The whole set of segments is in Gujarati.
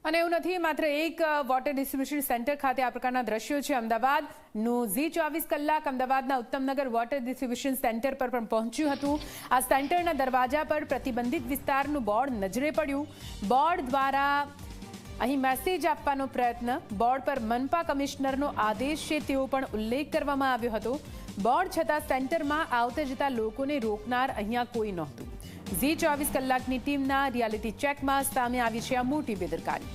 અને એવું નથી માત્ર એક વોટર ડિસ્ટ્રીબ્યુશન સેન્ટર ખાતે આ પ્રકારના દ્રશ્યો છે। અમદાવાદનું ઝી 24 કલાક અમદાવાદના ઉત્તમનગર વોટર ડિસ્ટ્રીબ્યુશન સેન્ટર પર પણ પહોંચ્યું હતું। આ સેન્ટરના દરવાજા પર પ્રતિબંધિત વિસ્તારનું બોર્ડ નજરે પડ્યું। બોર્ડ દ્વારા અહીં મેસેજ આપવાનો પ્રયત્ન, બોર્ડ પર મનપા કમિશનરનો આદેશ છે તેવો પણ ઉલ્લેખ કરવામાં આવ્યો હતો। બોર્ડ છતાં સેન્ટરમાં આવતા જતા લોકોને રોકનાર અહીંયા કોઈ નહોતું। ઝી 24 કલાકની ટીમના રિયાલિટી ચેકમાં સામે આવી છે આ મોટી બેદરકારી।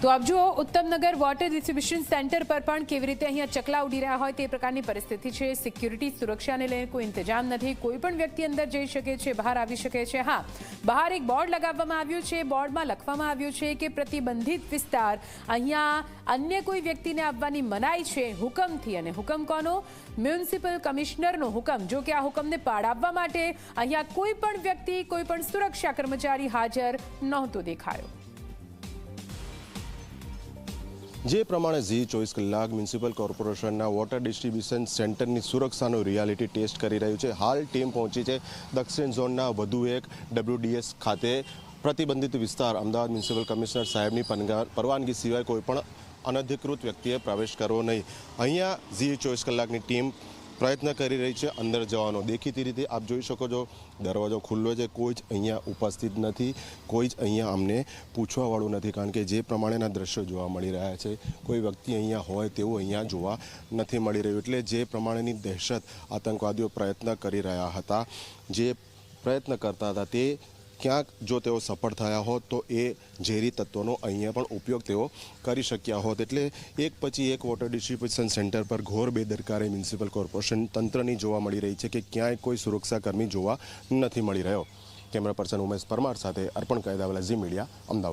તો આપ જુઓ, ઉત્તમનગર વોટર ડિસ્ટ્રીબ્યુશન સેન્ટર પર પણ કેવી રીતે અહીંયા ચકલા ઉડી રહ્યા હોય તે પ્રકારની પરિસ્થિતિ છે। સિક્યુરિટી સુરક્ષાને લઈને કોઈ ઇંતજામ નથી। કોઈ પણ વ્યક્તિ અંદર જઈ શકે છે, બહાર આવી શકે છે। હા, બહાર એક બોર્ડ લગાવવામાં આવ્યું છે। બોર્ડમાં લખવામાં આવ્યું છે કે પ્રતિબંધિત વિસ્તાર, અહીંયા અન્ય કોઈ વ્યક્તિને આવવાની મનાઈ છે હુકમથી। અને હુકમ કોનો? મ્યુનિસિપલ કમિશનરનો હુકમ। જો કે આ હુકમને પાળવવા માટે અહીંયા કોઈ પણ વ્યક્તિ, કોઈ પણ સુરક્ષા કર્મચારી હાજર નહોતો દેખાયો। જે પ્રમાણે ઝી 24 કલાક મ્યુનિસિપલ કોર્પોરેશનના વોટર ડિસ્ટ્રીબ્યુશન સેન્ટરની સુરક્ષાનો રિયાલિટી ટેસ્ટ કરી રહ્યું છે। હાલ ટીમ પહોંચી છે દક્ષિણ ઝોનના વધુ એક WDS ખાતે। પ્રતિબંધિત વિસ્તાર અમદાવાદ મ્યુનિસિપલ કમિશનર સાહેબની પરવાનગી સિવાય કોઈપણ અનધિકૃત વ્યક્તિએ પ્રવેશ કરવો નહીં। અહીંયા ઝી 24 કલાકની ટીમ પ્રયત્ન કરી રહી છે અંદર જવાનો। દેખીતી રીતે આપ જોઈ શકો છો, દરવાજો ખુલ્લો છે, કોઈ જ અહીંયા ઉપસ્થિત નથી, કોઈ જ અહીંયા અમને પૂછવાવાળું નથી, કારણ કે જે પ્રમાણેના દ્રશ્યો જોવા મળી રહ્યા છે કોઈ વ્યક્તિ અહીંયા હોય તેવું અહીંયા જોવા નથી મળી રહ્યું। એટલે જે પ્રમાણેની દહેશત આતંકવાદીઓ પ્રયત્ન કરી રહ્યા હતા, જે પ્રયત્ન કરતા હતા, તે ક્યાંક જો તેઓ સફળ થયા હોત તો એ ઝેરી તત્વોનો અહીંયા પણ ઉપયોગ તેઓ કરી શક્યા હોત। એટલે એક પછી એક વોટર ડિસ્ટ્રીબ્યુશન સેન્ટર પર ઘોર બેદરકારી મ્યુનિસિપલ કોર્પોરેશન તંત્રની જોવા મળી રહી છે કે ક્યાંય કોઈ સુરક્ષાકર્મી જોવા નથી મળી રહ્યો। કેમેરા પર્સન ઉમેશ પરમાર સાથે અર્પણ કાયદાવાલા, ઝી મીડિયા, અમદાવાદ।